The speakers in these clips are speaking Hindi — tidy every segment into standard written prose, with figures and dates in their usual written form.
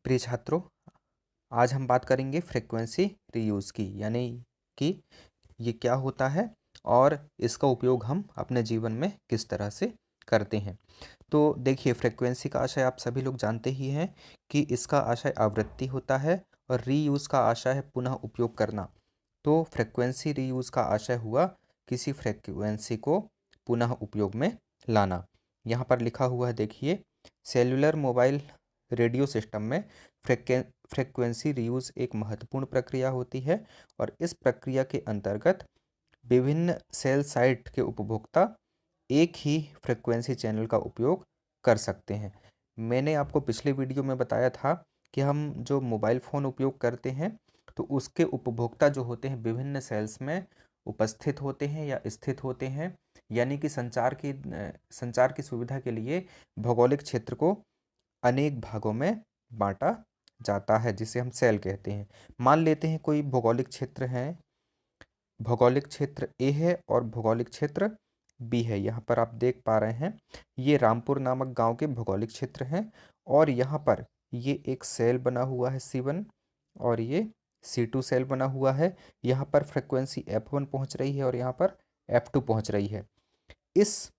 प्रिय छात्रों, आज हम बात करेंगे फ्रीक्वेंसी रीयूज़ की, यानी कि ये क्या होता है और इसका उपयोग हम अपने जीवन में किस तरह से करते हैं। तो देखिए, फ्रीक्वेंसी का आशय आप सभी लोग जानते ही हैं कि इसका आशय आवृत्ति होता है और रीयूज़ का आशय है पुनः उपयोग करना। तो फ्रीक्वेंसी रीयूज़ का आशय हुआ किसी फ्रीक्वेंसी को पुनः उपयोग में लाना। यहाँ पर लिखा हुआ है, देखिए, सेलुलर मोबाइल रेडियो सिस्टम में फ्रीक्वेंसी रीयूज़ एक महत्वपूर्ण प्रक्रिया होती है और इस प्रक्रिया के अंतर्गत विभिन्न सेल साइट के उपभोक्ता एक ही फ्रीक्वेंसी चैनल का उपयोग कर सकते हैं। मैंने आपको पिछले वीडियो में बताया था कि हम जो मोबाइल फ़ोन उपयोग करते हैं तो उसके उपभोक्ता जो होते हैं विभिन्न सेल्स में उपस्थित होते हैं या स्थित होते हैं, यानी कि संचार की सुविधा के लिए भौगोलिक क्षेत्र को अनेक भागों में बांटा जाता है, जिसे हम सेल कहते हैं। मान लेते हैं कोई भौगोलिक क्षेत्र है, भौगोलिक क्षेत्र ए है और भौगोलिक क्षेत्र बी है। यहाँ पर आप देख पा रहे हैं, ये रामपुर नामक गांव के भौगोलिक क्षेत्र हैं और यहाँ पर ये एक सेल बना हुआ है C1 और ये C2 सेल बना हुआ है। यहाँ पर फ्रिक्वेंसी F1 पहुँच रही है और यहाँ पर F2 पहुँच रही है। इस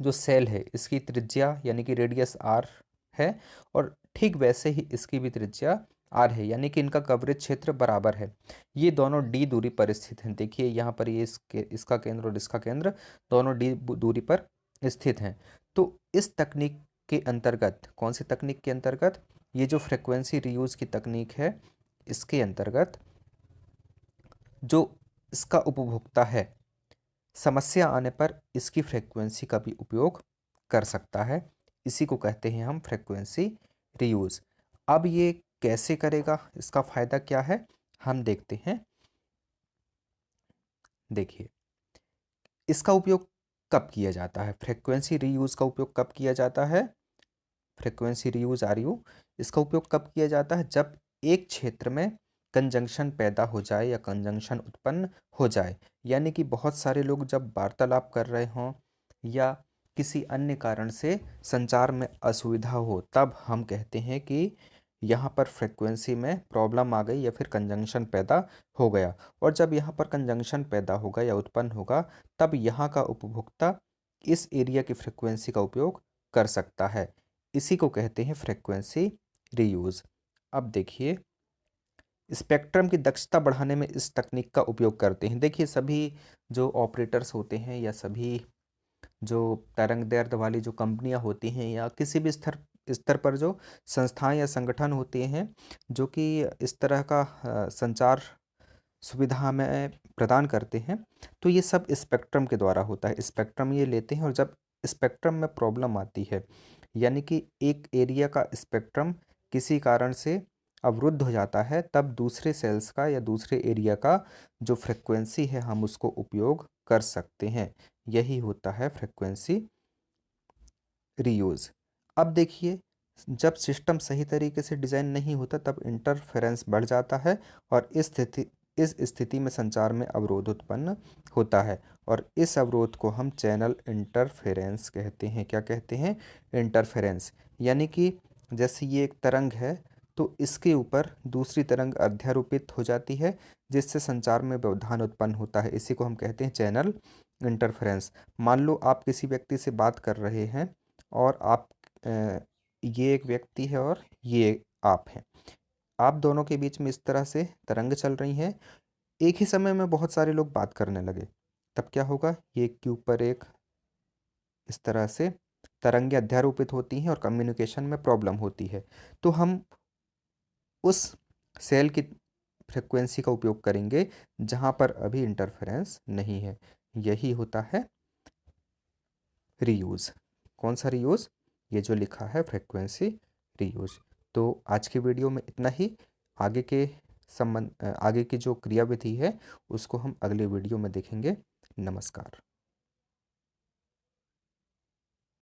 जो सेल है इसकी त्रिज्या यानी कि रेडियस R है और ठीक वैसे ही इसकी भी त्रिज्या R है, यानी कि इनका कवरेज क्षेत्र बराबर है। ये दोनों D दूरी पर स्थित हैं। देखिए यहाँ पर ये इसका केंद्र और इसका केंद्र दोनों D दूरी पर स्थित हैं। तो इस तकनीक के अंतर्गत, कौन सी तकनीक के अंतर्गत? ये जो फ्रिक्वेंसी रीयूज़ की तकनीक है, इसके अंतर्गत जो इसका उपभोक्ता है समस्या आने पर इसकी फ्रिक्वेंसी का भी उपयोग कर सकता है। इसी को कहते हैं हम फ्रिक्वेंसी रीयूज़। अब ये कैसे करेगा, इसका फ़ायदा क्या है, हम देखते हैं। देखिए, इसका उपयोग कब किया जाता है? फ्रिक्वेंसी रीयूज़ का उपयोग कब किया जाता है? फ्रिक्वेंसी रीयूज़ RU, इसका उपयोग कब किया जाता है? जब एक क्षेत्र में कंजंक्शन पैदा हो जाए या कंजंक्शन उत्पन्न हो जाए, यानी कि बहुत सारे लोग जब वार्तालाप कर रहे हों या किसी अन्य कारण से संचार में असुविधा हो, तब हम कहते हैं कि यहाँ पर फ्रिक्वेंसी में प्रॉब्लम आ गई या फिर कंजंक्शन पैदा हो गया। और जब यहाँ पर कंजंक्शन पैदा होगा या उत्पन्न होगा, तब यहाँ का उपभोक्ता इस एरिया की फ्रिक्वेंसी का उपयोग कर सकता है। इसी को कहते हैं फ्रिक्वेंसी रीयूज़। अब देखिए, स्पेक्ट्रम की दक्षता बढ़ाने में इस तकनीक का उपयोग करते हैं। देखिए, सभी जो ऑपरेटर्स होते हैं या सभी जो तरंग दैर्ध्य वाली जो कंपनियां होती हैं या किसी भी स्तर स्तर पर जो संस्थाएं या संगठन होते हैं जो कि इस तरह का संचार सुविधा हमें प्रदान करते हैं, तो ये सब स्पेक्ट्रम के द्वारा होता है। स्पेक्ट्रम ये लेते हैं और जब स्पेक्ट्रम में प्रॉब्लम आती है, यानी कि एक एरिया का स्पेक्ट्रम किसी कारण से अवरुद्ध हो जाता है, तब दूसरे सेल्स का या दूसरे एरिया का जो फ्रिक्वेंसी है हम उसको उपयोग कर सकते हैं। यही होता है फ्रिक्वेंसी रीयूज़। अब देखिए, जब सिस्टम सही तरीके से डिज़ाइन नहीं होता तब इंटरफेरेंस बढ़ जाता है और इस स्थिति में संचार में अवरोध उत्पन्न होता है और इस अवरोध को हम चैनल इंटरफेरेंस कहते हैं। क्या कहते हैं? इंटरफेरेंस। यानी कि जैसे ये एक तरंग है तो इसके ऊपर दूसरी तरंग अध्यारोपित हो जाती है, जिससे संचार में व्यवधान उत्पन्न होता है। इसी को हम कहते हैं चैनल इंटरफेरेंस। मान लो आप किसी व्यक्ति से बात कर रहे हैं और ये एक व्यक्ति है और ये आप हैं। आप दोनों के बीच में इस तरह से तरंग चल रही हैं, एक ही समय में बहुत सारे लोग बात करने लगे, तब क्या होगा? ये एक के ऊपर एक इस तरह से तरंगें अध्यारोपित होती हैं और कम्युनिकेशन में प्रॉब्लम होती है। तो हम उस सेल की फ्रिक्वेंसी का उपयोग करेंगे जहाँ पर अभी इंटरफेरेंस नहीं है। यही होता है रीयूज़। कौन सा रीयूज़? ये जो लिखा है फ्रिक्वेंसी रीयूज़। तो आज की वीडियो में इतना ही। आगे की जो क्रियाविधि है उसको हम अगले वीडियो में देखेंगे। नमस्कार।